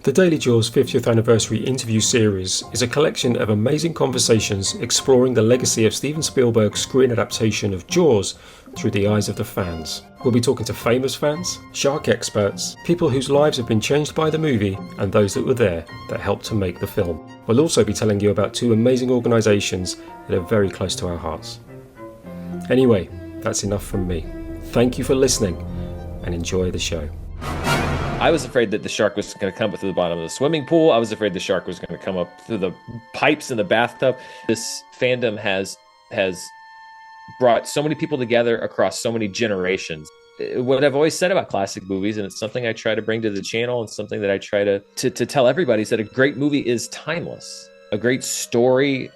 The Daily Jaws 50th Anniversary interview series is a collection of amazing conversations exploring the legacy of Steven Spielberg's screen adaptation of Jaws through the eyes of the fans. We'll be talking to famous fans, shark experts, people whose lives have been changed by the movie, and those that were there that helped to make the film. We'll also be telling you about two amazing organisations that are very close to our hearts. Anyway, that's enough from me. Thank you for listening and enjoy the show. I was afraid that the shark was going to come up through the bottom of the swimming pool. I was afraid the shark was going to come up through the pipes in the bathtub. This fandom has brought so many people together across so many generations. What I've always said about classic movies, and it's something I try to bring to the channel, and something that I try to tell everybody, is that a great movie is timeless. A great story,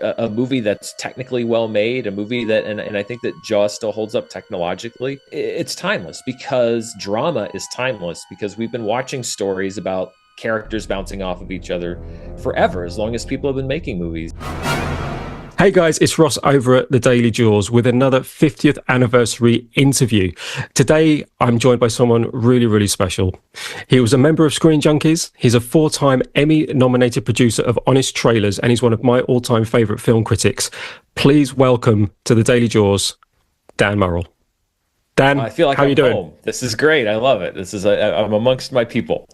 a movie that's technically well made, a movie that, and I think that Jaws still holds up technologically. It's timeless because drama is timeless, because we've been watching stories about characters bouncing off of each other forever, as long as people have been making movies. Hey guys, it's Ross over at The Daily Jaws with another 50th anniversary interview. Today, I'm joined by someone really, really special. He was a member of Screen Junkies. He's a 4-time Emmy-nominated producer of Honest Trailers, and he's one of my all-time favourite film critics. Please welcome to The Daily Jaws, Dan Murrell. Dan, I feel like how I'm you doing? home. This is great. I love it. I'm amongst my people.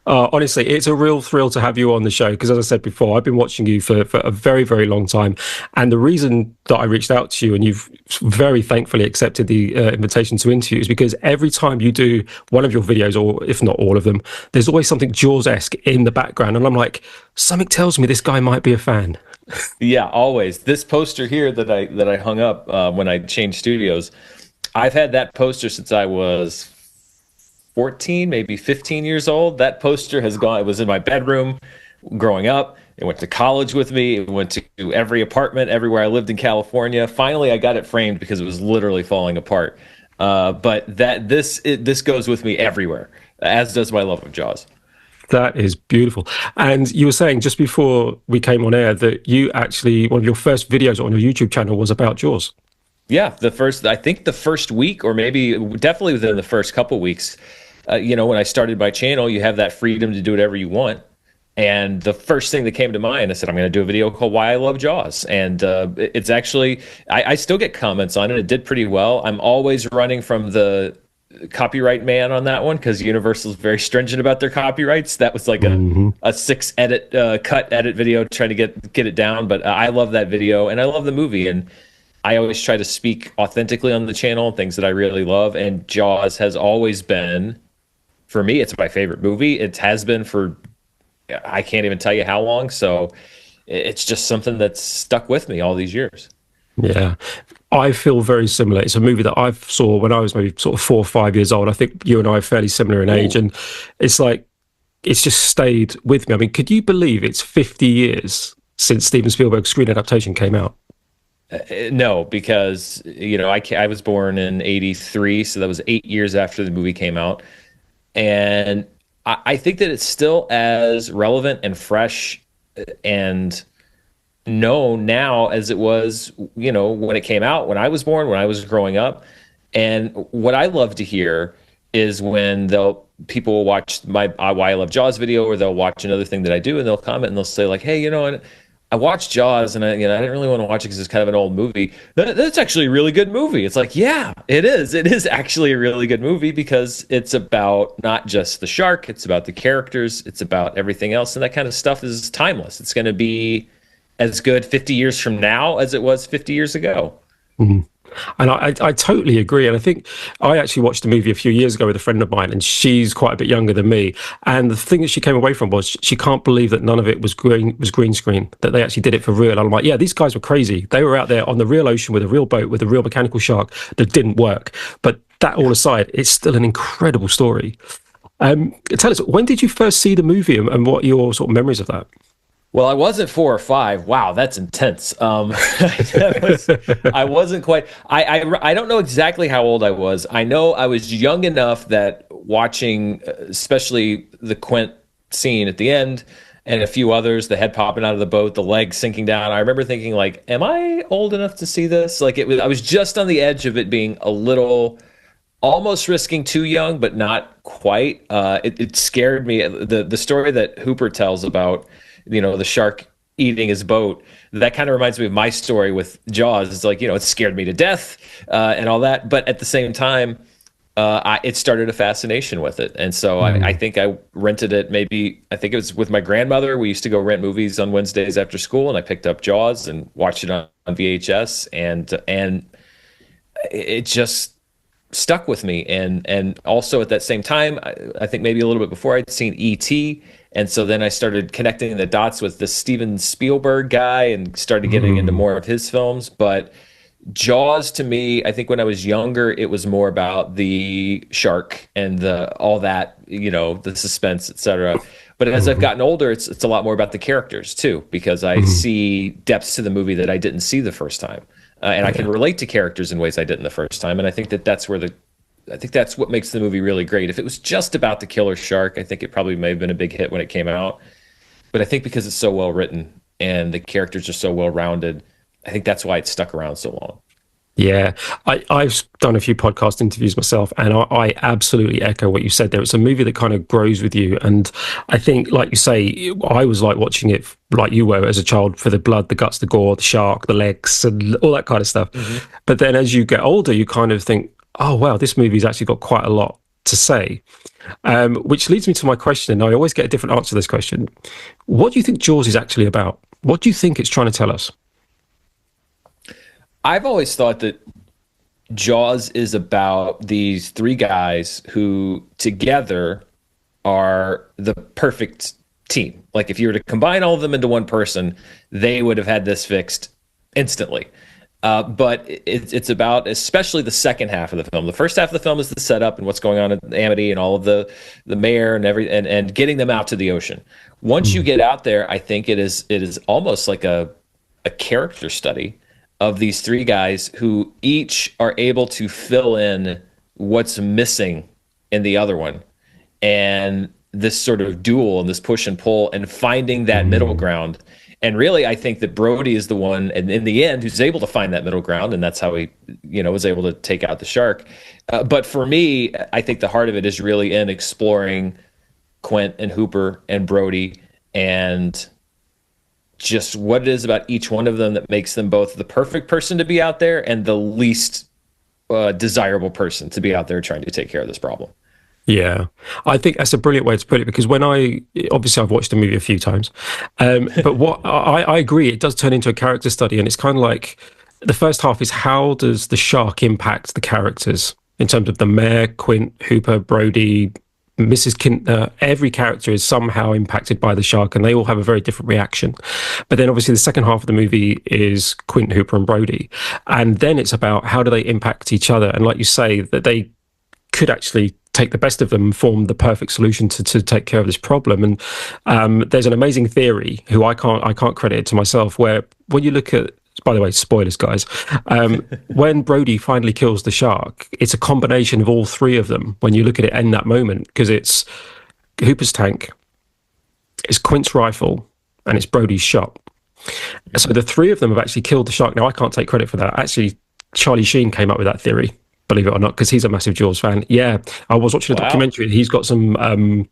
Honestly, it's a real thrill to have you on the show because, as I said before, I've been watching you for a very, very long time. And the reason that I reached out to you, and you've very thankfully accepted the invitation to interview, is because every time you do one of your videos, or if not all of them, there's always something Jaws-esque in the background. And I'm like, something tells me this guy might be a fan. Yeah, always. This poster here that I hung up when I changed studios, I've had that poster since I was 14, maybe 15 years old. That poster has gone. It was in my bedroom growing up. It went to college with me. It went to every apartment, everywhere I lived in California. Finally, I got it framed because it was literally falling apart. But this goes with me everywhere, as does my love of Jaws. That is beautiful. And you were saying just before we came on air that you actually, one of your first videos on your YouTube channel was about Jaws. Yeah, I think the first week, or maybe definitely within the first couple weeks, when I started my channel, you have that freedom to do whatever you want. And the first thing that came to mind, I said, I'm going to do a video called Why I Love Jaws. And it's actually, I still get comments on it. It did pretty well. I'm always running from the copyright man on that one because Universal's very stringent about their copyrights. That was like a 6-edit cut edit video trying to get it down. But I love that video and I love the movie. And I always try to speak authentically on the channel, things that I really love. And Jaws has always been, for me, it's my favorite movie. It has been for, I can't even tell you how long. So it's just something that's stuck with me all these years. Yeah, I feel very similar. It's a movie that I saw when I was maybe sort of 4 or 5 years old. I think you and I are fairly similar in age. And it's like, it's just stayed with me. I mean, could you believe it's 50 years since Steven Spielberg's screen adaptation came out? No, because, I was born in 83, so that was 8 years after the movie came out. And I think that it's still as relevant and fresh and known now as it was, when it came out, when I was born, when I was growing up. And what I love to hear is when people will watch my Why I Love Jaws video, or they'll watch another thing that I do, and they'll comment and they'll say like, hey, I watched Jaws and I didn't really want to watch it because it's kind of an old movie. That's actually a really good movie. It's like, yeah, it is. It is actually a really good movie because it's about not just the shark. It's about the characters. It's about everything else. And that kind of stuff is timeless. It's going to be as good 50 years from now as it was 50 years ago. Mm-hmm. And I totally agree. And I think I actually watched a movie a few years ago with a friend of mine, and she's quite a bit younger than me. And the thing that she came away from was she can't believe that none of it was green screen, that they actually did it for real. And I'm like, yeah, these guys were crazy. They were out there on the real ocean with a real boat, with a real mechanical shark that didn't work. But that all aside, it's still an incredible story. Tell us, when did you first see the movie and what are your sort of memories of that? Well, I wasn't 4 or 5. Wow, that's intense. I wasn't quite. I don't know exactly how old I was. I know I was young enough that watching, especially the Quint scene at the end, and a few others, the head popping out of the boat, the leg sinking down. I remember thinking, like, am I old enough to see this? Like, I was just on the edge of it being a little almost risking too young, but not quite. It scared me. The story that Hooper tells about, the shark eating his boat, that kind of reminds me of my story with Jaws. It's like, it scared me to death and all that. But at the same time, it started a fascination with it. And so I think I rented it I think it was with my grandmother. We used to go rent movies on Wednesdays after school, and I picked up Jaws and watched it on VHS. And it just stuck with me. And also at that same time, I think maybe a little bit before, I'd seen E.T., and so then I started connecting the dots with the Steven Spielberg guy and started getting into more of his films. But Jaws, to me, I think when I was younger, it was more about the shark and all that, the suspense, etc. But as I've gotten older, it's a lot more about the characters too, because I see depths to the movie that I didn't see the first time. And I can relate to characters in ways I didn't the first time. And I think that's what makes the movie really great. If it was just about the killer shark, I think it probably may have been a big hit when it came out. But I think because it's so well written and the characters are so well rounded, I think that's why it stuck around so long. Yeah, I've done a few podcast interviews myself, and I absolutely echo what you said there. It's a movie that kind of grows with you. And I think, like you say, I was like watching it like you were as a child, for the blood, the guts, the gore, the shark, the legs, and all that kind of stuff. But then as you get older, you kind of think, oh, wow, this movie's actually got quite a lot to say. Which leads me to my question, and I always get a different answer to this question. What do you think Jaws is actually about? What do you think it's trying to tell us? I've always thought that Jaws is about these three guys who together are the perfect team. Like if you were to combine all of them into one person, they would have had this fixed instantly. But it's about especially the second half of the film. The first half of the film is the setup and what's going on at Amity and all of the mayor and getting them out to the ocean. Once you get out there, I think it is almost like a character study of these three guys who each are able to fill in what's missing in the other one. And this sort of duel and this push and pull and finding that middle ground. And really, I think that Brody is the one, and in the end, who's able to find that middle ground, and that's how he, was able to take out the shark. But for me, I think the heart of it is really in exploring Quint and Hooper and Brody, and just what it is about each one of them that makes them both the perfect person to be out there and the least desirable person to be out there trying to take care of this problem. Yeah, I think that's a brilliant way to put it, because obviously I've watched the movie a few times, but what I agree, it does turn into a character study, and it's kind of like the first half is how does the shark impact the characters in terms of the mayor, Quint, Hooper, Brody, Mrs. Kintner. Every character is somehow impacted by the shark, and they all have a very different reaction. But then obviously the second half of the movie is Quint, Hooper and Brody, and then it's about how do they impact each other, and like you say, that they could actually take the best of them and form the perfect solution to take care of this problem. And there's an amazing theory, who I can't credit it to myself, where when you look at, by the way, spoilers, guys, when Brody finally kills the shark, it's a combination of all three of them when you look at it in that moment, because it's Hooper's tank, it's Quint's rifle, and it's Brody's shot. So the three of them have actually killed the shark. Now, I can't take credit for that. Actually, Charlie Sheen came up with that theory, believe it or not, because he's a massive Jaws fan. Yeah, I was watching a documentary. He's got some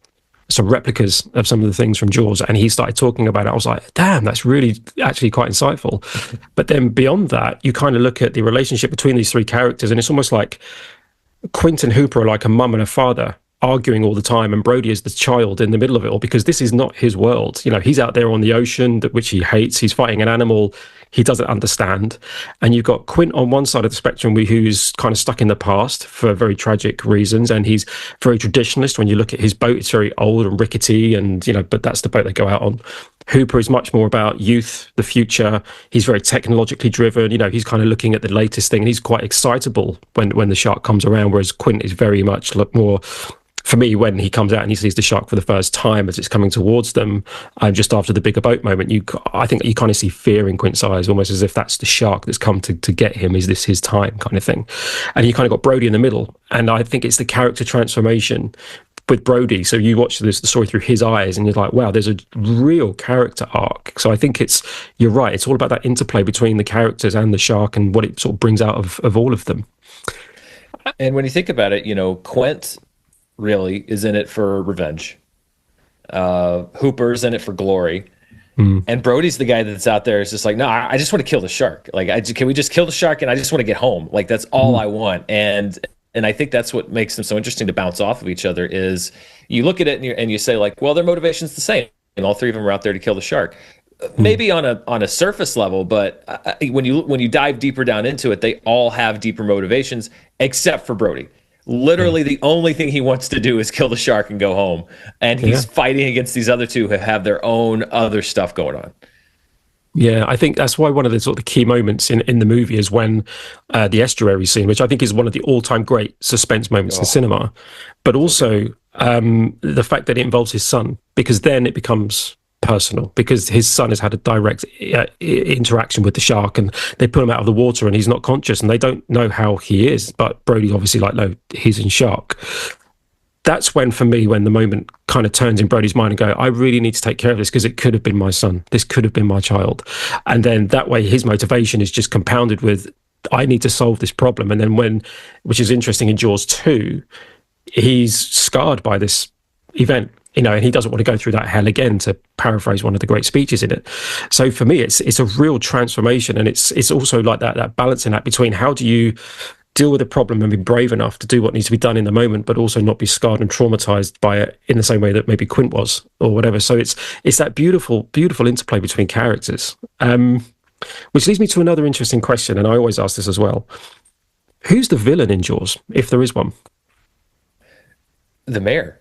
replicas of some of the things from Jaws, and he started talking about it. I was like, damn, that's really actually quite insightful. But then beyond that, you kind of look at the relationship between these three characters, and it's almost like Quint and Hooper are like a mum and a father arguing all the time, and Brody is the child in the middle of it all, because this is not his world. He's out there on the ocean, which he hates. He's fighting an animal he doesn't understand. And you've got Quint on one side of the spectrum, who's kind of stuck in the past for very tragic reasons, and he's very traditionalist. When you look at his boat, it's very old and rickety, and but that's the boat they go out on. Hooper is much more about youth, the future. He's very technologically driven. He's kind of looking at the latest thing, and he's quite excitable when the shark comes around, whereas Quint is very much more, for me, when he comes out and he sees the shark for the first time as it's coming towards them, just after the bigger boat moment, I think you kind of see fear in Quint's eyes, almost as if that's the shark that's come to get him. Is this his time, kind of thing? And you kind of got Brody in the middle, and I think it's the character transformation with Brody. So you watch the story through his eyes, and you're like, wow, there's a real character arc. So I think you're right. It's all about that interplay between the characters and the shark, and what it sort of brings out of all of them. And when you think about it, Quint really is in it for revenge. Hooper's in it for glory. And Brody's the guy that's out there is just like, no, I just want to kill the shark. Like, can we just kill the shark? And I just want to get home. Like, that's all I want. And I think that's what makes them so interesting to bounce off of each other is you look at it and you say like, well, their motivation's the same. And all three of them are out there to kill the shark. Maybe on a surface level, but when you dive deeper down into it, they all have deeper motivations, except for Brody. Literally, the only thing he wants to do is kill the shark and go home, and he's fighting against these other two who have their own other stuff going on. Yeah, I think that's why one of the sort of key moments in the movie is when the estuary scene, which I think is one of the all-time great suspense moments in cinema, but also the fact that it involves his son, because then it becomes personal, because his son has had a direct interaction with the shark, and they put him out of the water and he's not conscious and they don't know how he is, but Brody's obviously like, no, he's in shock. That's when, for me, when the moment kind of turns in Brody's mind and go, I really need to take care of this because it could have been my son. This could have been my child. And then that way his motivation is just compounded with, I need to solve this problem. And then which is interesting in Jaws 2, he's scarred by this event, and he doesn't want to go through that hell again, to paraphrase one of the great speeches in it. So for me, it's a real transformation. And it's also like that balancing act between how do you deal with a problem and be brave enough to do what needs to be done in the moment, but also not be scarred and traumatized by it in the same way that maybe Quint was or whatever. So it's that beautiful, beautiful interplay between characters, which leads me to another interesting question. And I always ask this as well. Who's the villain in Jaws, if there is one? The mayor.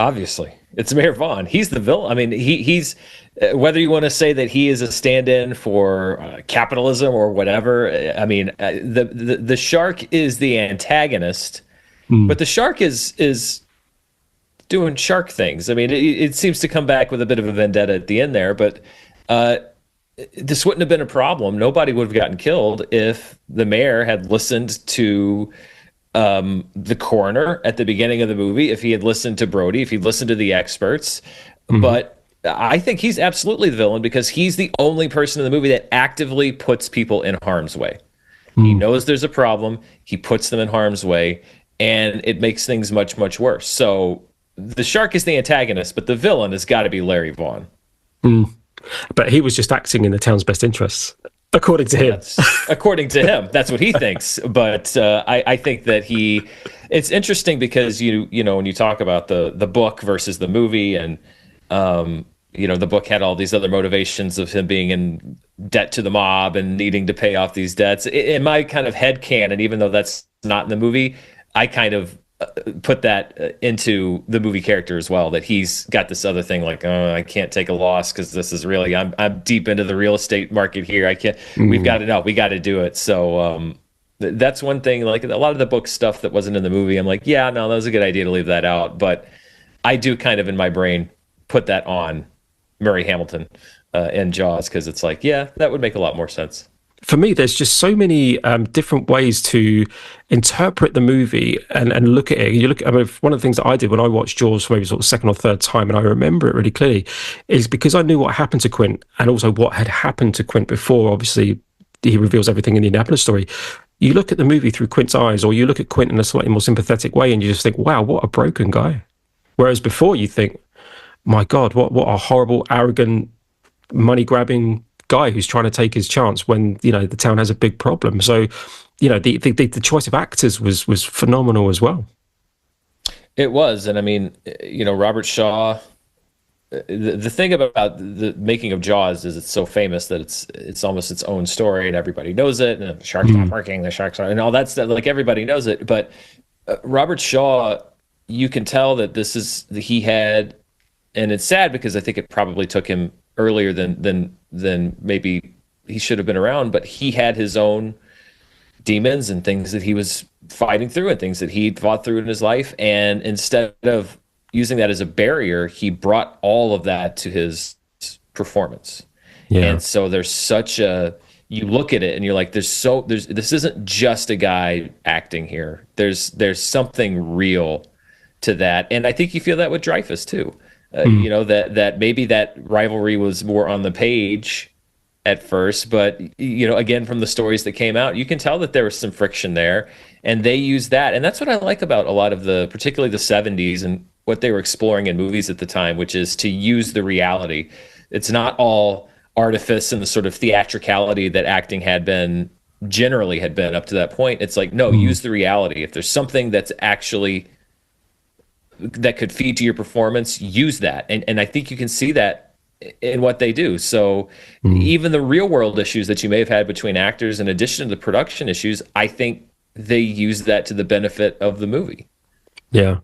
Obviously, it's Mayor Vaughn. He's the villain. I mean, he's whether you want to say that he is a stand-in for capitalism or whatever. I mean, the shark is the antagonist, but the shark is doing shark things. I mean, it seems to come back with a bit of a vendetta at the end there, but this wouldn't have been a problem. Nobody would have gotten killed if the mayor had listened to the coroner at the beginning of the movie, if he had listened to Brody, if he'd listened to the experts. But I think he's absolutely the villain because he's the only person in the movie that actively puts people in harm's way. He knows there's a problem, he puts them in harm's way, and it makes things much, much worse. So the shark is the antagonist, but the villain has got to be Larry Vaughn. But he was just acting in the town's best interests. According to him. According to him, that's what he thinks. But I think that it's interesting because when you talk about the book versus the movie, and the book had all these other motivations of him being in debt to the mob and needing to pay off these debts. In my kind of headcanon, even though that's not in the movie, I kind of put that into the movie character as well, that he's got this other thing like, oh, I can't take a loss because this is really, I'm deep into the real estate market here. I can't, we got to do it. So that's one thing, like a lot of the book stuff that wasn't in the movie, I'm like, yeah, no, that was a good idea to leave that out. But I do kind of in my brain put that on Murray Hamilton in Jaws, because it's like, yeah, that would make a lot more sense. For me, there's just so many different ways to interpret the movie and look at it. I mean, one of the things that I did when I watched Jaws for maybe sort of second or third time, and I remember it really clearly, is because I knew what happened to Quint and also what had happened to Quint before. Obviously, he reveals everything in the Indianapolis story. You look at the movie through Quint's eyes, or you look at Quint in a slightly more sympathetic way, and you just think, wow, what a broken guy. Whereas before you think, my God, what a horrible, arrogant, money-grabbing guy who's trying to take his chance when the town has a big problem. So the choice of actors was phenomenal as well. It was. And I mean, Robert Shaw, the thing about the making of Jaws is it's so famous that it's almost its own story and everybody knows it, and the shark's not working, the shark's not, and all that stuff, like everybody knows it. But Robert Shaw, you can tell that he had, and it's sad because I think it probably took him earlier than maybe he should have been around, but he had his own demons and things that he was fighting through and things that he'd fought through in his life. And instead of using that as a barrier, he brought all of that to his performance. Yeah. And so there's you look at it and you're like, this isn't just a guy acting here. There's something real to that. And I think you feel that with Dreyfuss too. That maybe that rivalry was more on the page at first, but again, from the stories that came out, you can tell that there was some friction there, and they used that. And that's what I like about a lot of particularly the 70s and what they were exploring in movies at the time, which is to use the reality. It's not all artifice and the sort of theatricality that acting generally had been up to that point. It's like, no, use the reality. If there's something that's actually that could feed to your performance, use that. And I think you can see that in what they do. So even the real world issues that you may have had between actors, in addition to the production issues, I think they use that to the benefit of the movie. Yeah.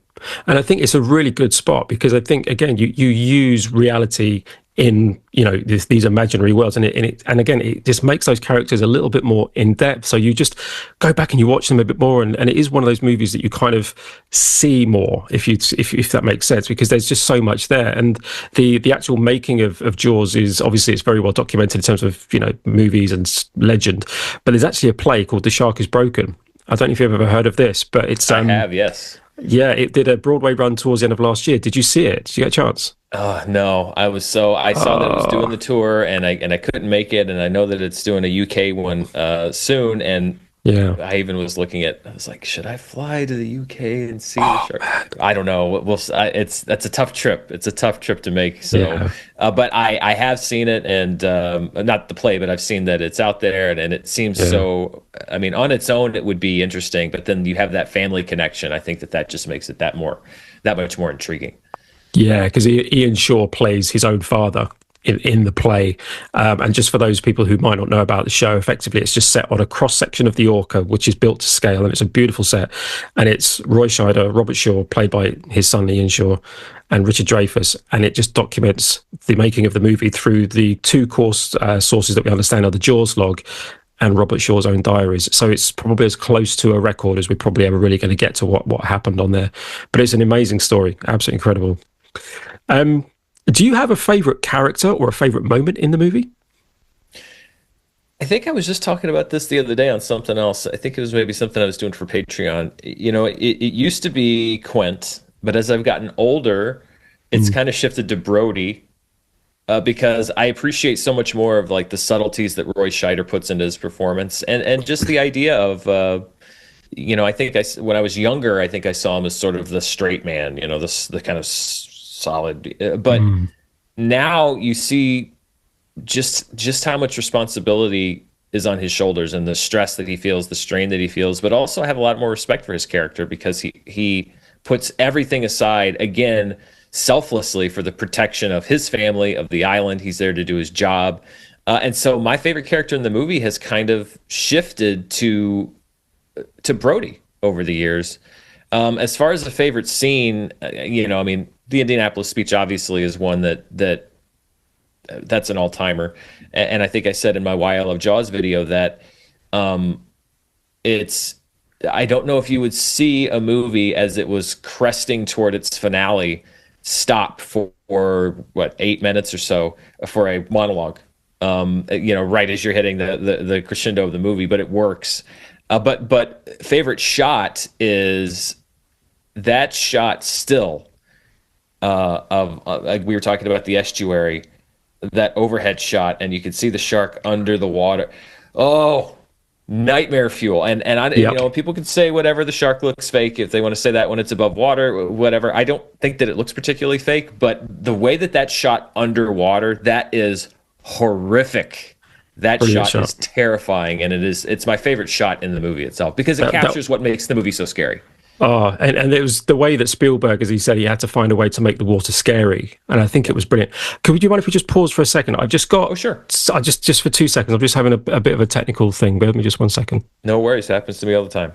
And I think it's a really good spot, because I think, again, you use reality in these imaginary worlds, and it just makes those characters a little bit more in depth. So you just go back and you watch them a bit more, and it is one of those movies that you kind of see more, if that makes sense, because there's just so much there. And the actual making of Jaws is obviously, it's very well documented in terms of movies and legend, but there's actually a play called The Shark is Broken. I don't know if you've ever heard of this, but it's I have, yes. Yeah, it did a Broadway run towards the end of last year. Did you see it? Did you get a chance? No, I saw that it was doing the tour, and I couldn't make it, and I know that it's doing a UK one soon, and yeah, I even was I was like, should I fly to the UK and see the shark? Man. I don't know. That's a tough trip. It's a tough trip to make. So, yeah. But I have seen it, and not the play, but I've seen that it's out there, and it seems so. I mean, on its own, it would be interesting, but then you have that family connection. I think that just makes it that much more intriguing. Yeah, because Ian Shaw plays his own father in the play, and just for those people who might not know about the show, effectively it's just set on a cross section of the Orca, which is built to scale, and it's a beautiful set, and it's Roy Scheider, Robert Shaw, played by his son Ian Shaw, and Richard Dreyfuss, and it just documents the making of the movie through the two core sources that we understand are the Jaws log and Robert Shaw's own diaries. So it's probably as close to a record as we're probably ever really going to get to what happened on there. But it's an amazing story, absolutely incredible. Do you have a favorite character or a favorite moment in the movie? I think I was just talking about this the other day on something else. I think it was maybe something I was doing for Patreon. It used to be Quint, but as I've gotten older, it's kind of shifted to Brody, because I appreciate so much more of like the subtleties that Roy Scheider puts into his performance, and just the idea of I think when I was younger, I think I saw him as sort of the straight man, the kind of solid, but now you see just how much responsibility is on his shoulders, and the stress that he feels, the strain that he feels, but also I have a lot more respect for his character, because he puts everything aside, again, selflessly, for the protection of his family, of the island. He's there to do his job, and so my favorite character in the movie has kind of shifted to Brody over the years. As far as the favorite scene, the Indianapolis speech obviously is one that's an all-timer. And I think I said in my Why I Love Jaws video that I don't know if you would see a movie as it was cresting toward its finale stop for 8 minutes or so for a monologue, right as you're hitting the crescendo of the movie, but it works. But favorite shot is that shot still of like we were talking about the estuary, that overhead shot, and you can see the shark under the water. Oh, nightmare fuel. And people can say whatever, the shark looks fake if they want to say that when it's above water, whatever. I don't think that it looks particularly fake, but the way that shot underwater, that is horrific. That shot is terrifying, and it's my favorite shot in the movie itself, because it captures what makes the movie so scary. Oh, and it was the way that Spielberg, as he said, he had to find a way to make the water scary, and I think it was brilliant. Would you mind if we just pause for a second? I've just got... Oh, sure. Just for 2 seconds. I'm just having a bit of a technical thing. Bear with me just 1 second. No worries. Happens to me all the time.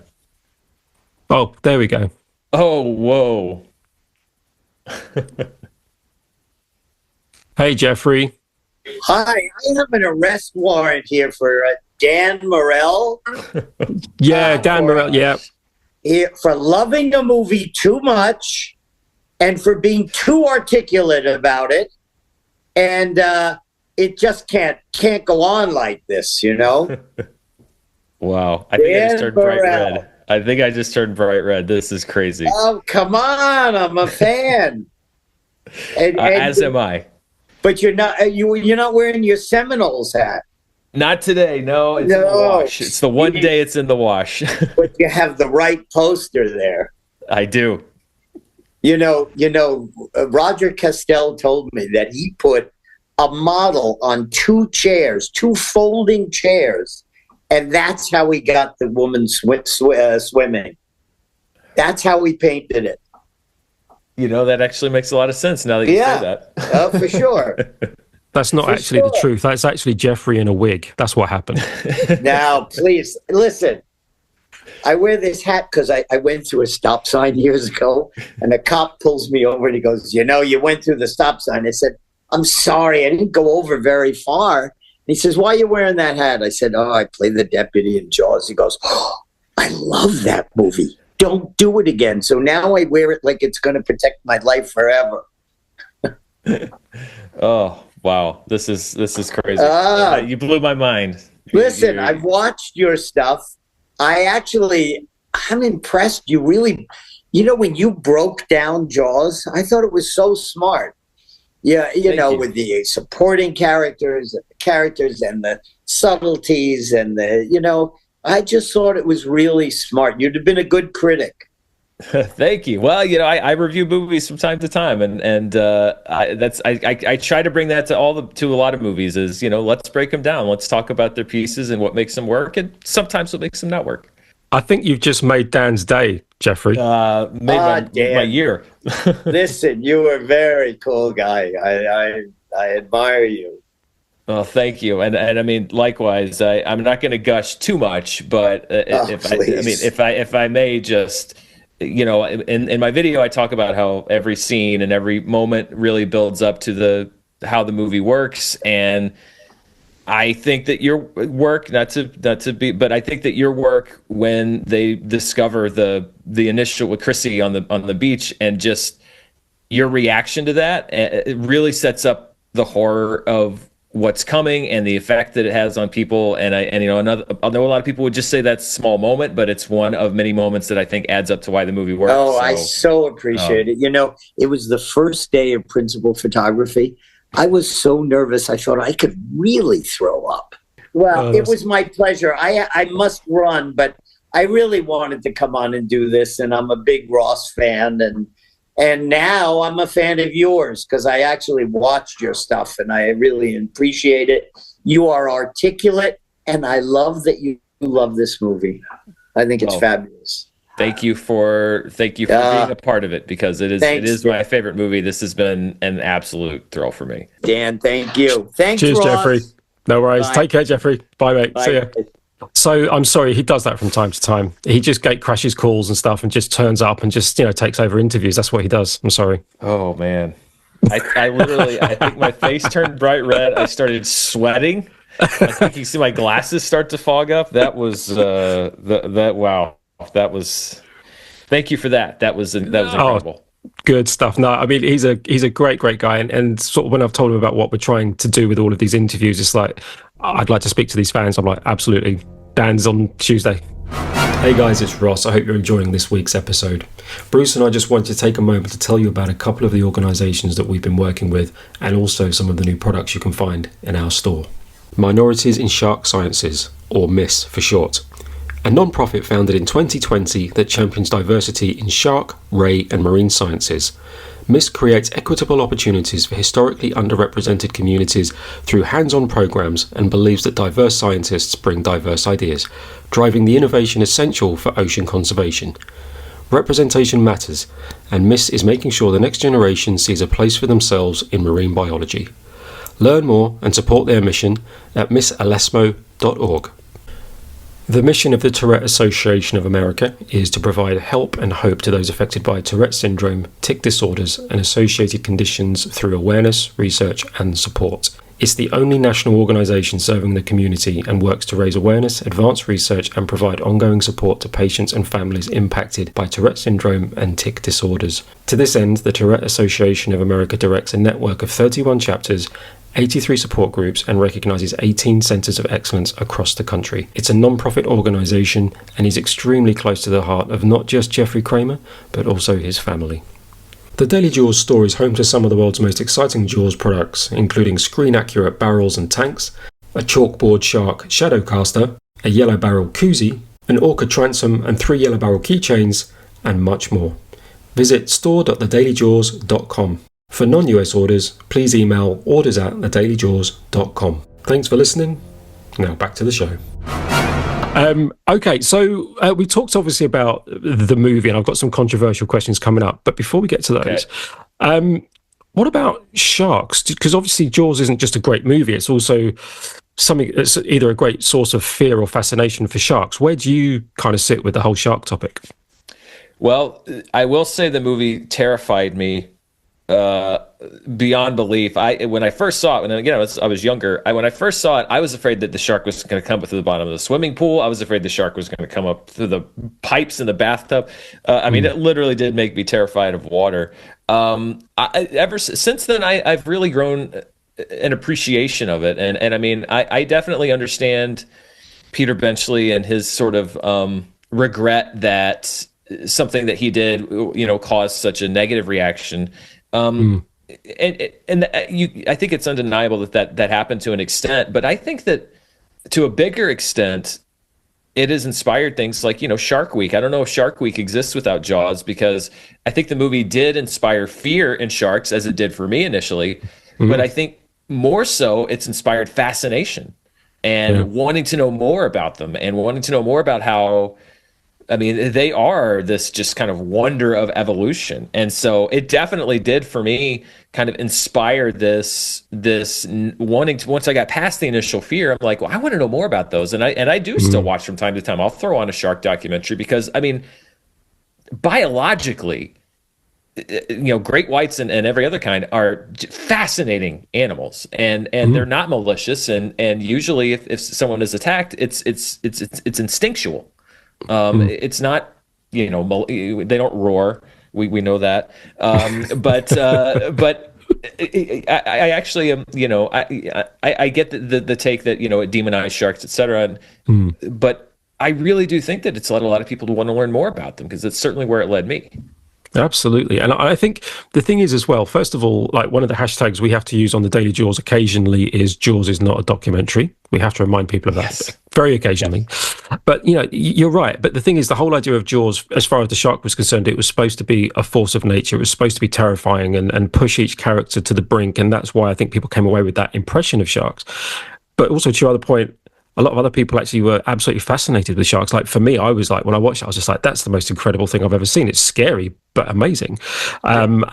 Oh, there we go. Oh, whoa. Hey, Jeffrey. Hi, I have an arrest warrant here for Dan Murrell. Yeah, Dan Murrell, yeah. For loving a movie too much and for being too articulate about it. And it just can't go on like this, Wow. I think I just turned bright red. This is crazy. Oh, come on. I'm a fan. As am I. But you're not wearing your Seminoles hat. Not today. No, it's in the wash. It's the one day it's in the wash. But you have the right poster there. I do. Roger Castell told me that he put a model on two folding chairs, and that's how he got the woman swimming. That's how he painted it. That actually makes a lot of sense now that you say that. Oh, for sure. That's not actually the truth. That's actually Jeffrey in a wig. That's what happened. Now, please, listen. I wear this hat because I went through a stop sign years ago, and a cop pulls me over and he goes, you went through the stop sign. I said, I'm sorry, I didn't go over very far. And he says, why are you wearing that hat? I said, I play the deputy in Jaws. He goes, I love that movie. Don't do it again. So now I wear it like it's going to protect my life forever. Oh, wow. This is crazy. You blew my mind. Listen, I've watched your stuff. I'm impressed. You really, when you broke down Jaws, I thought it was so smart. Yeah, with the supporting characters and the subtleties and I just thought it was really smart. You'd have been a good critic. Thank you. Well, I review movies from time to time, and I try to bring that to a lot of movies. Is let's break them down. Let's talk about their pieces and what makes them work, and sometimes what makes them not work. I think you've just made Dan's day, Jeffrey. Made my year. Listen, you are a very cool guy. I admire you. Well, thank you, and I mean likewise. I'm not going to gush too much, but if I may just. In my video, I talk about how every scene and every moment really builds up to how the movie works, and I think that your work, but I think that your work when they discover the initial with Chrissy on the beach and just your reaction to that, it really sets up the horror of what's coming and the effect that it has on people. And although a lot of people would just say that's a small moment, but it's one of many moments that I think adds up to why the movie works. I so appreciate it. It was the first day of principal photography. I was so nervous. I thought I could really throw up. Well, it was my pleasure. I must run, but I really wanted to come on and do this. And I'm a big Ross fan, and now I'm a fan of yours because I actually watched your stuff and I really appreciate it. You are articulate, and I love that you love this movie. I think it's fabulous. Thank you for being a part of it, because it is my favorite movie. This has been an absolute thrill for me. Dan, thank you. Thanks, cheers, Ross. Jeffrey. No worries. Bye. Take care, Jeffrey. Bye, mate. Bye. See ya. So I'm sorry, he does that from time to time. He just gate crashes calls and stuff and just turns up and just, takes over interviews. That's what he does. I'm sorry. Oh, man. I literally, I think my face turned bright red. I started sweating. I think you see my glasses start to fog up. That was, wow. That was, thank you for that. That was incredible. Good stuff. No, I mean, he's a great guy. And sort of when I've told him about what we're trying to do with all of these interviews, it's like, I'd like to speak to these fans. I'm like, absolutely. Dan's on Tuesday. Hey guys, it's Ross. I hope you're enjoying this week's episode. Bruce and I just wanted to take a moment to tell you about a couple of the organisations that we've been working with, and also some of the new products you can find in our store. Minorities in Shark Sciences, or MISS for short. A non-profit founded in 2020 that champions diversity in shark, ray and marine sciences. MISS creates equitable opportunities for historically underrepresented communities through hands-on programs and believes that diverse scientists bring diverse ideas, driving the innovation essential for ocean conservation. Representation matters, and MISS is making sure the next generation sees a place for themselves in marine biology. Learn more and support their mission at missalesmo.org. The mission of the Tourette Association of America is to provide help and hope to those affected by Tourette syndrome, tic disorders, and associated conditions through awareness, research, and support. It's the only national organisation serving the community and works to raise awareness, advance research, and provide ongoing support to patients and families impacted by Tourette syndrome and tic disorders. To this end, the Tourette Association of America directs a network of 31 chapters, 83 support groups, and recognises 18 centres of excellence across the country. It's a non-profit organisation and is extremely close to the heart of not just Jeffrey Kramer, but also his family. The Daily Jaws store is home to some of the world's most exciting Jaws products, including screen-accurate barrels and tanks, a chalkboard shark shadowcaster, a yellow barrel koozie, an orca transom and 3 yellow barrel keychains, and much more. Visit store.thedailyjaws.com. For non-US orders, please email orders@thedailyjaws.com. Thanks for listening. Now back to the show. Okay, so we talked obviously about the movie, and I've got some controversial questions coming up. But before we get to those, what about sharks? Because obviously Jaws isn't just a great movie; it's also something that's either a great source of fear or fascination for sharks. Where do you kind of sit with the whole shark topic? Well, I will say the movie terrified me beyond belief. When I first saw it, and again I was younger. When I first saw it, I was afraid that the shark was going to come up through the bottom of the swimming pool. I was afraid the shark was going to come up through the pipes in the bathtub. I mean, it literally did make me terrified of water. Ever since then, I've really grown an appreciation of it, and I mean, I definitely understand Peter Benchley and his sort of regret that something that he did, caused such a negative reaction. I think it's undeniable that happened to an extent, but I think that to a bigger extent, it has inspired things like, Shark Week. I don't know if Shark Week exists without Jaws, because I think the movie did inspire fear in sharks, as it did for me initially, but I think more so it's inspired fascination and wanting to know more about them and wanting to know more about how, I mean, they are this just kind of wonder of evolution. And so it definitely did for me kind of inspire this wanting to, once I got past the initial fear, I'm like, well, I want to know more about those. And I do still watch from time to time. I'll throw on a shark documentary because, I mean, biologically, great whites and every other kind are fascinating animals, and they're not malicious. And usually if someone is attacked, it's instinctual. It's not, they don't roar. We know that. But I actually am, I get the take that, it demonized sharks, etc. But I really do think that it's led a lot of people to want to learn more about them, because it's certainly where it led me. Absolutely. And I think the thing is as well, first of all, like one of the hashtags we have to use on the Daily Jaws occasionally is Jaws is not a documentary. We have to remind people of that very occasionally. Yes. But, you're right. But the thing is, the whole idea of Jaws, as far as the shark was concerned, it was supposed to be a force of nature. It was supposed to be terrifying and push each character to the brink. And that's why I think people came away with that impression of sharks. But also, to your other point, a lot of other people actually were absolutely fascinated with sharks. Like for me, I was like, when I watched it, I was just like, that's the most incredible thing I've ever seen. It's scary, but amazing. And,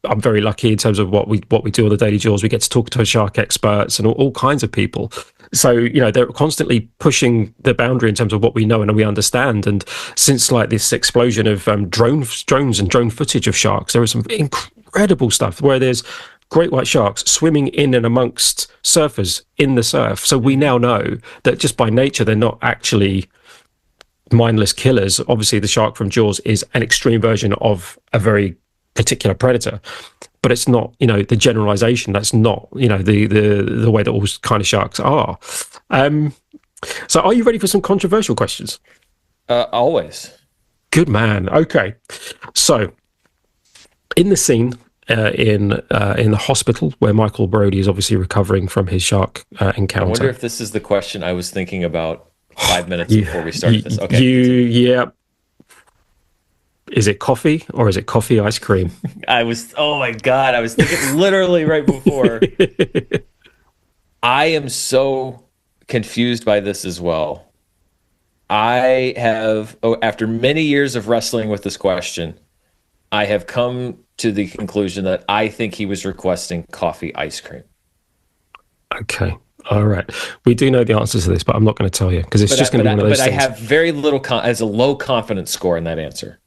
I'm very lucky in terms of what we do on the Daily Jaws. We get to talk to shark experts and all kinds of people. So, they're constantly pushing the boundary in terms of what we know and we understand. And since like this explosion of drones and drone footage of sharks, there is some incredible stuff where there's great white sharks swimming in and amongst surfers in the surf. So we now know that just by nature, they're not actually mindless killers. Obviously, the shark from Jaws is an extreme version of a very particular predator, but it's not, the generalization. That's not, the way that all kind of sharks are. So are you ready for some controversial questions? Always. Good man. Okay. So in the scene, in the hospital where Michael Brody is obviously recovering from his shark encounter. I wonder if this is the question I was thinking about 5 minutes before we started this. Okay. Is it coffee or is it coffee ice cream? Oh my God, I was thinking literally right before. I am so confused by this as well. I have, after many years of wrestling with this question, I have come to the conclusion that I think he was requesting coffee ice cream. Okay. All right. We do know the answers to this, but I'm not going to tell you because it's just going to be one of those things. But I have very little, as a low confidence score in that answer.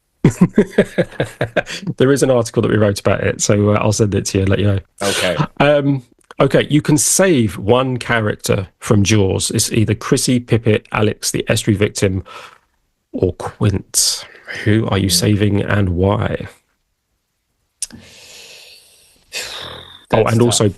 There is an article that we wrote about it, so I'll send it to you and let you know. Okay. Okay, you can save one character from Jaws. It's either Chrissy, Pippet, Alex, the estuary victim, or Quint. Who are you saving and why? And also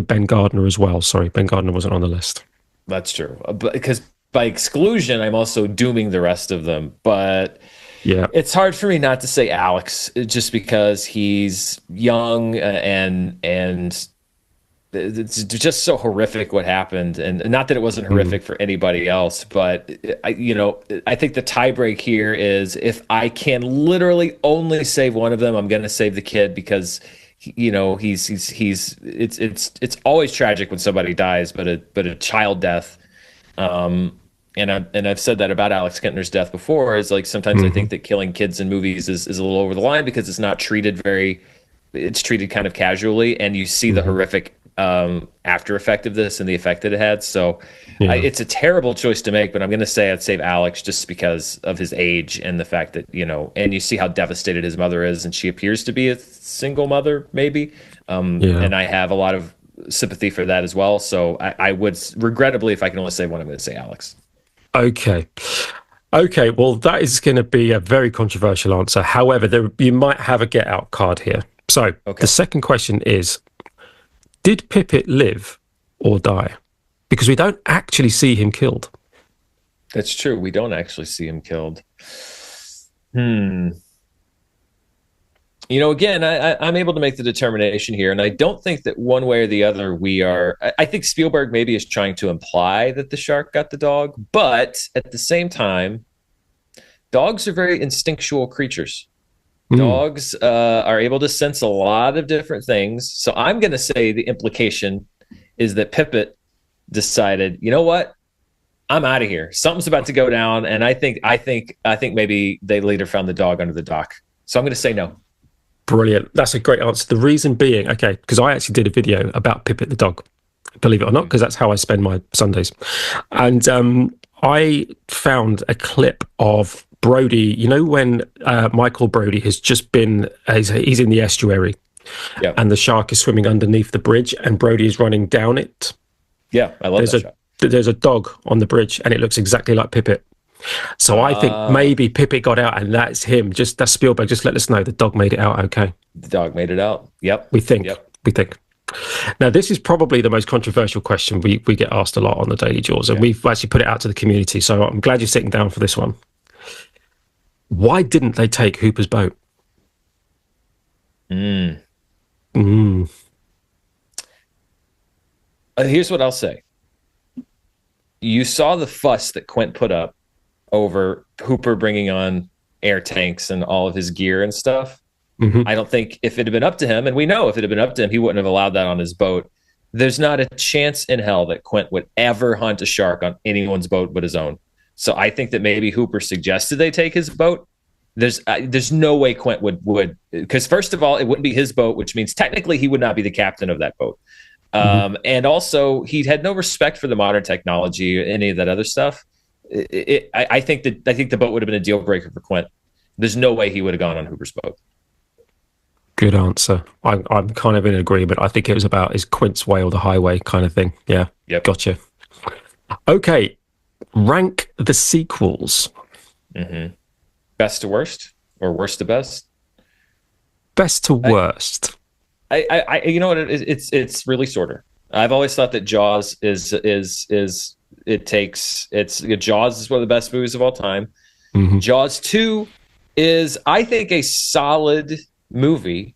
Ben Gardner as well. Sorry, Ben Gardner wasn't on the list. That's true. Because by exclusion, I'm also dooming the rest of them. But yeah, it's hard for me not to say Alex, just because he's young and it's just so horrific what happened, and not that it wasn't horrific for anybody else, but I think the tiebreak here is if I can literally only save one of them, I'm going to save the kid because it's always tragic when somebody dies, but a child death. And I've said that about Alex Kintner's death before. Is like sometimes I think that killing kids in movies is a little over the line because it's not treated it's treated kind of casually, and you see the horrific after effect of this and the effect that it had. So it's a terrible choice to make, but I'm going to say I'd save Alex just because of his age and the fact that, and you see how devastated his mother is, and she appears to be a single mother, maybe. And I have a lot of sympathy for that as well. So I would, regrettably, if I can only say one, I'm going to say Alex. Okay, well, that is going to be a very controversial answer. However, you might have a get out card here. So the second question is, did Pippet live or die? Because we don't actually see him killed. That's true. We don't actually see him killed. Again, I'm able to make the determination here, and I don't think that one way or the other we are. I think Spielberg maybe is trying to imply that the shark got the dog, but at the same time, dogs are very instinctual creatures. Dogs are able to sense a lot of different things. So I'm going to say the implication is that Pippet decided, you know what? I'm out of here. Something's about to go down, and I think maybe they later found the dog under the dock. So I'm going to say no. Brilliant. That's a great answer. The reason being, because I actually did a video about Pippet the dog, believe it or not, because that's how I spend my Sundays. And I found a clip of Brody, when Michael Brody has just been, he's in the estuary, and the shark is swimming underneath the bridge, and Brody is running down it. Yeah, I love that shot. There's a dog on the bridge, and it looks exactly like Pippet. So I think maybe Pippet got out, and that's him. That's Spielberg. Just let us know the dog made it out okay. The dog made it out. Yep. We think. Now, this is probably the most controversial question we get asked a lot on the Daily Jaws, and we've actually put it out to the community. So I'm glad you're sitting down for this one. Why didn't they take Hooper's boat? Here's what I'll say. You saw the fuss that Quint put up over Hooper bringing on air tanks and all of his gear and stuff. I don't think if it had been up to him, and we know if it had been up to him, he wouldn't have allowed that on his boat. There's not a chance in hell that Quint would ever hunt a shark on anyone's boat but his own. So I think that maybe Hooper suggested they take his boat. There's no way Quint would, because first of all, it wouldn't be his boat, which means technically he would not be the captain of that boat. And also, he had no respect for the modern technology or any of that other stuff. I think the boat would have been a deal breaker for Quint. There's no way he would have gone on Hooper's boat. Good answer. I'm kind of in agreement. I think it was about is Quint's way or the highway kind of thing. Yeah. Yep. Gotcha. Okay. Rank the sequels. Best to worst or worst to best? Best to worst. I you know what, it's release order. I've always thought that Jaws is Jaws is one of the best movies of all time. Jaws 2 is, I think, a solid movie.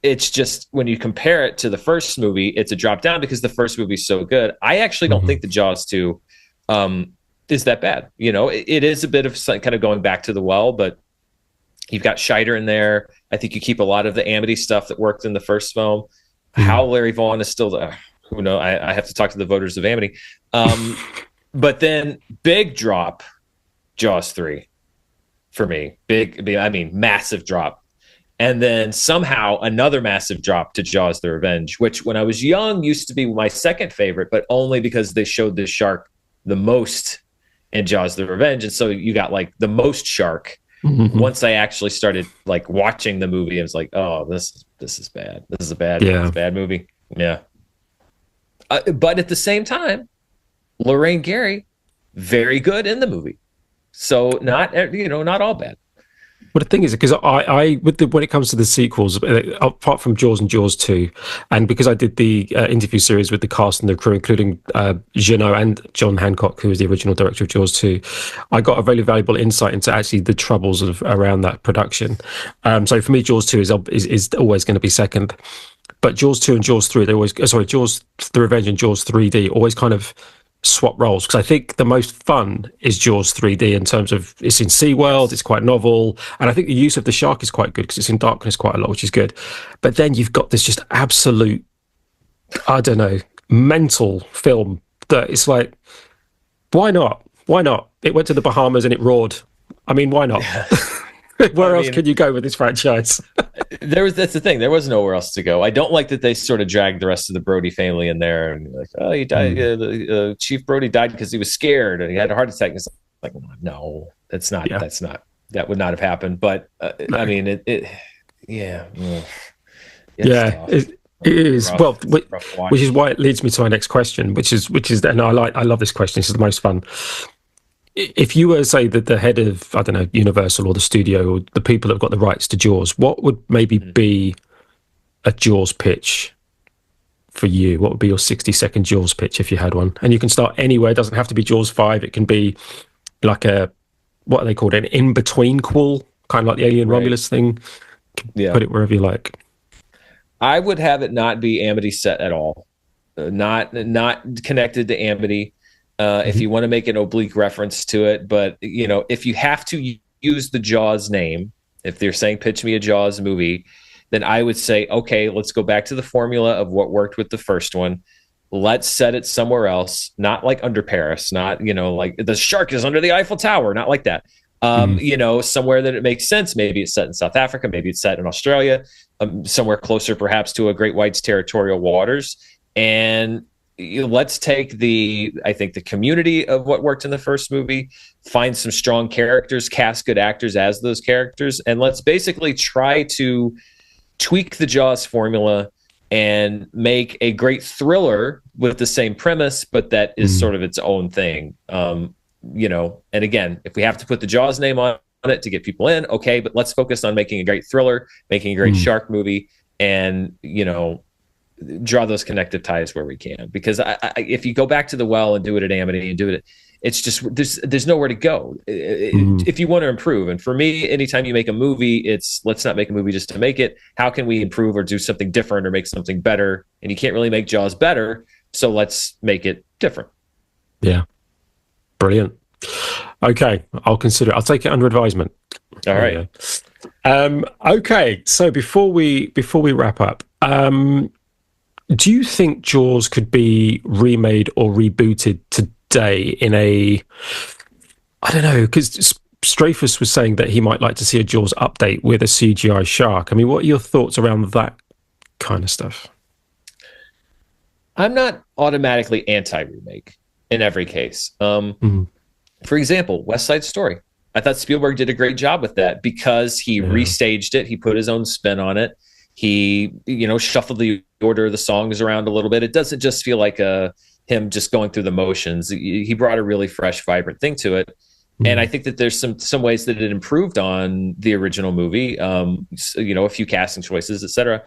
It's just when you compare it to the first movie, it's a drop down because the first movie is so good. I actually don't think the Jaws 2 is that bad. It is a bit of kind of going back to the well, but you've got Scheider in there. I think you keep a lot of the Amity stuff that worked in the first film. How Larry Vaughn is still there, who knows? I have to talk to the voters of Amity. But then big drop, Jaws 3 for me. Massive drop. And then somehow another massive drop to Jaws the Revenge, which when I was young used to be my second favorite, but only because they showed the shark the most in Jaws the Revenge. And so you got like the most shark. Once I actually started like watching the movie, I was like, oh, this is bad. This is a bad movie. Yeah. But at the same time, Lorraine Gary, very good in the movie. So not all bad. Well, the thing is, because when it comes to the sequels, apart from Jaws and Jaws 2, and because I did the interview series with the cast and the crew, including Jeannot and John Hancock, who was the original director of Jaws 2, I got a very valuable insight into actually the troubles around that production. So for me, Jaws 2 is always going to be second. But Jaws 2 and Jaws 3, they always, Jaws the Revenge and Jaws 3D always kind of swap roles, because I think the most fun is Jaws 3D in terms of it's in SeaWorld, it's quite novel, and I think the use of the shark is quite good because it's in darkness quite a lot, which is good. But then you've got this just absolute, I don't know, mental film that it's like, why not? Why not? It went to the Bahamas and it roared. I mean, why not? Where else can you go with this franchise? That's the thing. There was nowhere else to go. I don't like that they sort of dragged the rest of the Brody family in there and like, oh, he died. Chief Brody died because he was scared and he had a heart attack. It's like, no, that's not. That would not have happened. But no. I mean, it is rough, well, which is why it leads me to my next question, which is, and I love this question. This is the most fun. If you were, say, the head of, I don't know, Universal or the studio or the people that have got the rights to Jaws, what would maybe be a Jaws pitch for you? What would be your 60-second Jaws pitch if you had one? And you can start anywhere. It doesn't have to be Jaws 5. It can be like what are they called? An in-between qual, kind of like the Alien Romulus thing. Yeah. Put it wherever you like. I would have it not be Amity set at all. Not connected to Amity. If you want to make an oblique reference to it, but if you have to use the Jaws name, if they're saying pitch me a Jaws movie, then I would say, okay, let's go back to the formula of what worked with the first one. Let's set it somewhere else, not like under Paris, not like the shark is under the Eiffel Tower, not like that. Somewhere that it makes sense. Maybe it's set in South Africa, maybe it's set in Australia, somewhere closer perhaps to a great white's territorial waters, and let's take the community of what worked in the first movie, find some strong characters, cast good actors as those characters, and let's basically try to tweak the Jaws formula and make a great thriller with the same premise, but that is sort of its own thing. And again, if we have to put the Jaws name on it to get people in, okay, but let's focus on making a great thriller, making a great shark movie, and draw those connective ties where we can, because if you go back to the well and do it at Amity and do it, it's just there's nowhere to go if you want to improve. And for me, anytime you make a movie, it's let's not make a movie just to make it. How can we improve or do something different or make something better? And you can't really make Jaws better, so let's make it different. Yeah, brilliant. Okay, I'll consider it. I'll take it under advisement. All right. Okay, so before we wrap up, do you think Jaws could be remade or rebooted today in I don't know, because Strafus was saying that he might like to see a Jaws update with a CGI shark. I mean, what are your thoughts around that kind of stuff? I'm not automatically anti-remake in every case. For example, West Side Story. I thought Spielberg did a great job with that because he restaged it. He put his own spin on it. He, shuffled the order of the songs around a little bit. It doesn't just feel like him just going through the motions. He brought a really fresh, vibrant thing to it. And I think that there's some ways that it improved on the original movie. A few casting choices, etc.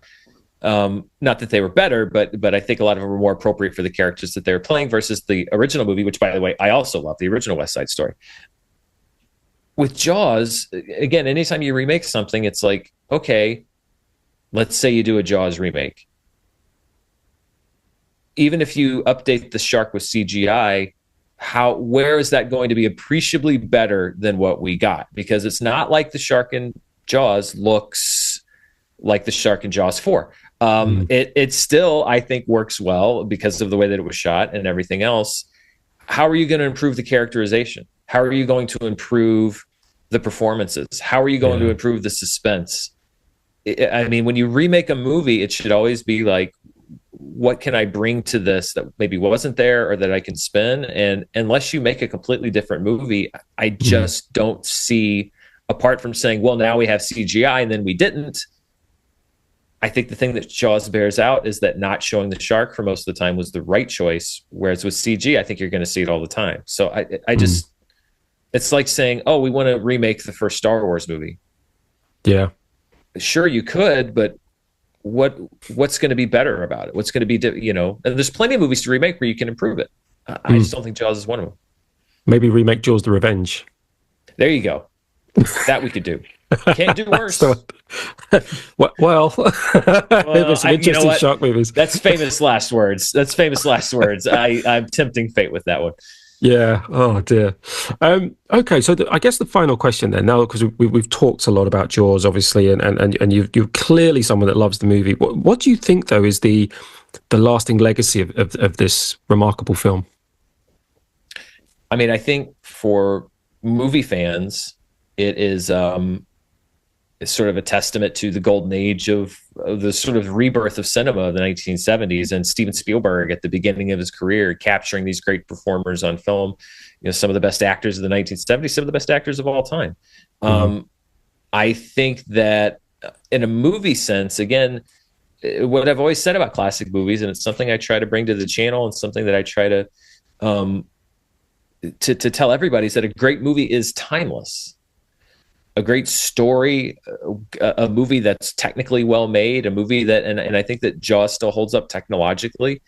Not that they were better, but I think a lot of them were more appropriate for the characters that they were playing versus the original movie, which, by the way, I also love the original West Side Story. With Jaws, again, anytime you remake something, it's like, okay, let's say you do a Jaws remake. Even if you update the shark with CGI, where is that going to be appreciably better than what we got? Because it's not like the shark in Jaws looks like the shark in Jaws 4. It still, I think, works well because of the way that it was shot and everything else. How are you going to improve the characterization? How are you going to improve the performances? How are you going to improve the suspense? I mean, when you remake a movie, it should always be like, what can I bring to this that maybe wasn't there or that I can spin? And unless you make a completely different movie, I just don't see, apart from saying, well, now we have CGI and then we didn't. I think the thing that Jaws bears out is that not showing the shark for most of the time was the right choice. Whereas with CG, I think you're going to see it all the time. So I just, it's like saying, oh, we want to remake the first Star Wars movie. Yeah. Sure, you could, but what's going to be better about it? What's going to be, and there's plenty of movies to remake where you can improve it. I just don't think Jaws is one of them. Maybe remake Jaws the Revenge. There you go. That we could do. Can't do worse. Well, there's some interesting shark movies. That's famous last words. I'm tempting fate with that one. Yeah. Oh dear. Okay. So I guess the final question then, now because we've talked a lot about Jaws, obviously, and you're clearly someone that loves the movie. What do you think though is the lasting legacy of this remarkable film? I mean, I think for movie fans, it is sort of a testament to the golden age of the sort of rebirth of cinema of the 1970s, and Steven Spielberg at the beginning of his career capturing these great performers on film, some of the best actors of the 1970s, some of the best actors of all time. I think that in a movie sense, again, what I've always said about classic movies, and it's something I try to bring to the channel and something that I try to tell everybody, is that a great movie is timeless. A great story, a movie that's technically well made, a movie that, and I think that Jaws still holds up technologically.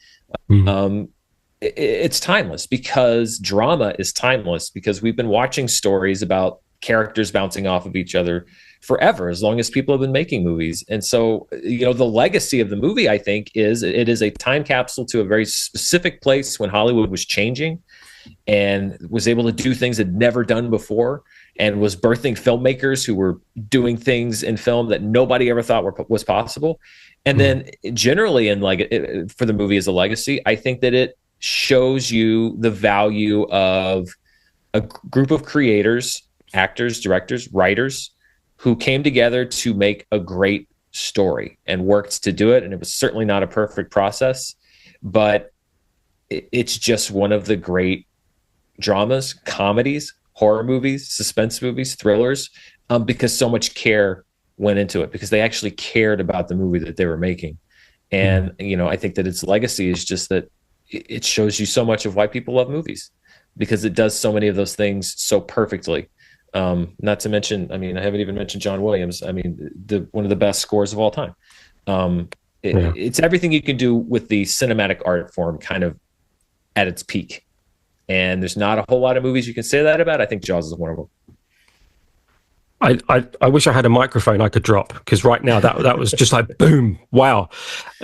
It's timeless because drama is timeless, because we've been watching stories about characters bouncing off of each other forever, as long as people have been making movies. And so, the legacy of the movie, I think, is it is a time capsule to a very specific place when Hollywood was changing and was able to do things it had never done before, and was birthing filmmakers who were doing things in film that nobody ever thought was possible. And then generally, for the movie as a legacy, I think that it shows you the value of a group of creators, actors, directors, writers, who came together to make a great story and worked to do it. And it was certainly not a perfect process, but it's just one of the great dramas, comedies, horror movies, suspense movies, thrillers, because so much care went into it, because they actually cared about the movie that they were making. And, I think that its legacy is just that it shows you so much of why people love movies, because it does so many of those things so perfectly. Not to mention, I haven't even mentioned John Williams. One of the best scores of all time. It's everything you can do with the cinematic art form kind of at its peak. And there's not a whole lot of movies you can say that about. I think Jaws is one of them. I wish I had a microphone I could drop, because right now that was just like boom, wow.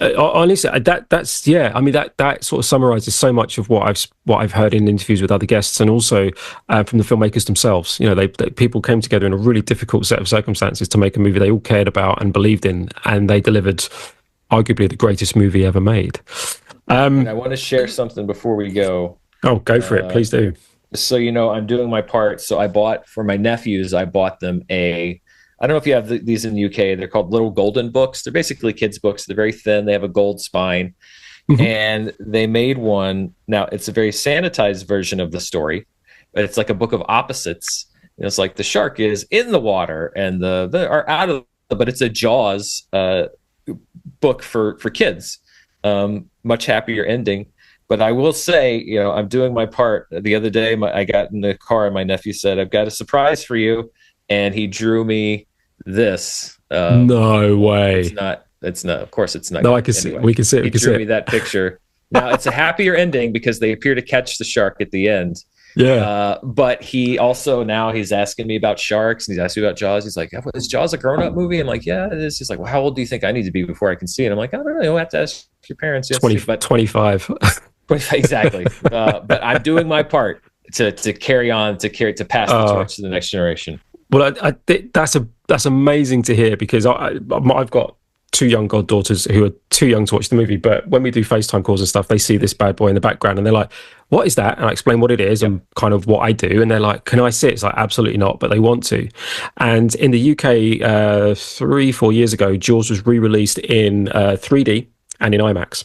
Honestly, that's that sort of summarizes so much of what I've heard in interviews with other guests, and also from the filmmakers themselves. They people came together in a really difficult set of circumstances to make a movie they all cared about and believed in, and they delivered arguably the greatest movie ever made. And I want to share something before we go. Oh, go for it. Please do. So, I'm doing my part. So I bought, for my nephews, I bought them I don't know if you have these in the UK. They're called little golden books. They're basically kids' books. They're very thin. They have a gold spine. And they made one. Now, it's a very sanitized version of the story, but it's like a book of opposites. It's like the shark is in the water and the are out of, but it's a Jaws book for kids. Much happier ending. But I will say, I'm doing my part. The other day, I got in the car and my nephew said, "I've got a surprise for you." And he drew me this. No way. It's not. Of course, it's not. No, I can see. We can see it. He drew me that picture. Now, it's a happier ending because they appear to catch the shark at the end. Yeah. But he also, now he's asking me about sharks, and he's asking me about Jaws. He's like, "Is Jaws a grown-up movie?" I'm like, "Yeah, it is." He's like, "Well, how old do you think I need to be before I can see it?" I'm like, "I don't know. You'll have to ask your parents." 25. Exactly. But I'm doing my part to carry on, to pass the torch to the next generation. Well, that's amazing to hear, because I've got two young goddaughters who are too young to watch the movie, but when we do FaceTime calls and stuff, they see this bad boy in the background and they're like, "What is that?" And I explain what it is and kind of what I do, and they're like, "Can I see it?" It's like, absolutely not, but they want to. And in the UK 3-4 years ago, Jaws was re-released in 3D and in IMAX,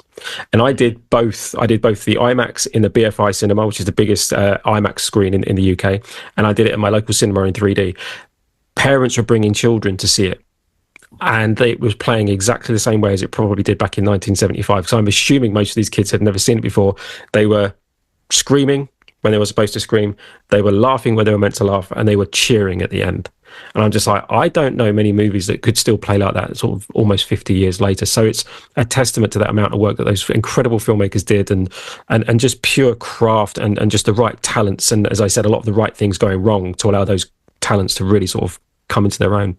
and I did both the IMAX in the BFI cinema, which is the biggest IMAX screen in the UK, and I did it at my local cinema in 3D. Parents were bringing children to see it, and it was playing exactly the same way as it probably did back in 1975, because I'm assuming most of these kids had never seen it before. They were screaming when they were supposed to scream, they were laughing when they were meant to laugh, and they were cheering at the end. And I'm just like, I don't know many movies that could still play like that sort of almost 50 years later. So it's a testament to that amount of work that those incredible filmmakers did, and just pure craft and just the right talents. And as I said, a lot of the right things going wrong to allow those talents to really sort of come into their own.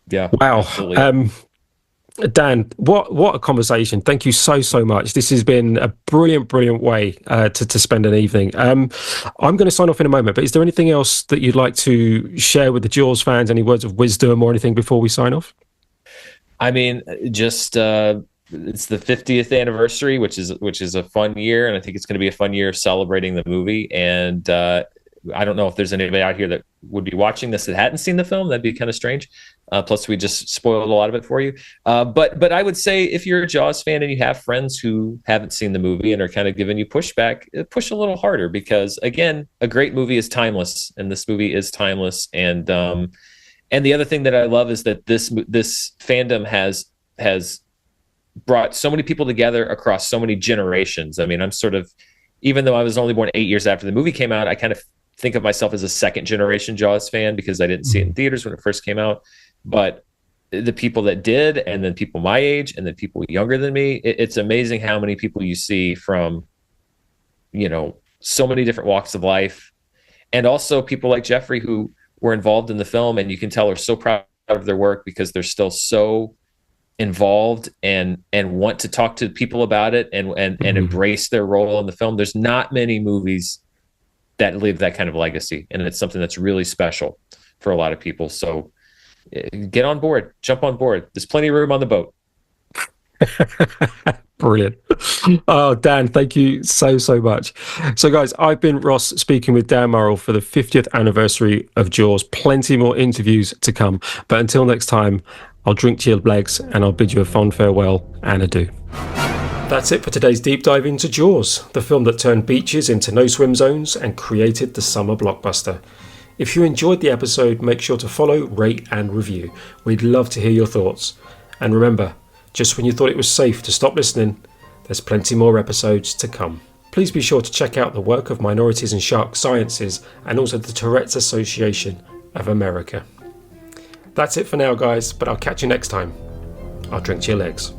Yeah. Wow. Absolutely. Dan, what a conversation. Thank you so much. This has been a brilliant way to spend an evening. I'm going to sign off in a moment, but is there anything else that you'd like to share with the Jaws fans? Any words of wisdom or anything before we sign off? I mean, just it's the 50th anniversary, which is a fun year, and I think it's going to be a fun year of celebrating the movie. And I don't know if there's anybody out here that would be watching this that hadn't seen the film. That'd be kind of strange. Plus, we just spoiled a lot of it for you. But I would say if you're a Jaws fan and you have friends who haven't seen the movie and are kind of giving you pushback, push a little harder, because again, a great movie is timeless, and this movie is timeless. And the other thing that I love is that this fandom has brought so many people together across so many generations. I mean, I'm sort of, even though I was only born 8 years after the movie came out, I kind of think of myself as a second generation Jaws fan because I didn't see it in theaters when it first came out. But the people that did, and then people my age, and then people younger than me, it's amazing how many people you see from, so many different walks of life. And also people like Jeffrey who were involved in the film, and you can tell are so proud of their work because they're still so involved and want to talk to people about it and embrace their role in the film. There's not many movies that leave that kind of legacy, and it's something that's really special for a lot of people. So get on board, jump on board. There's plenty of room on the boat. Brilliant. Oh, Dan, thank you so much. So guys, I've been Ross, speaking with Dan Murrell for the 50th anniversary of Jaws. Plenty more interviews to come, but until next time, I'll drink to your legs and I'll bid you a fond farewell and adieu. That's it for today's deep dive into Jaws, the film that turned beaches into no-swim zones and created the summer blockbuster. If you enjoyed the episode, make sure to follow, rate and review. We'd love to hear your thoughts. And remember, just when you thought it was safe to stop listening, there's plenty more episodes to come. Please be sure to check out the work of Minorities and Shark Sciences and also the Tourette's Association of America. That's it for now, guys, but I'll catch you next time. I'll drink to your legs.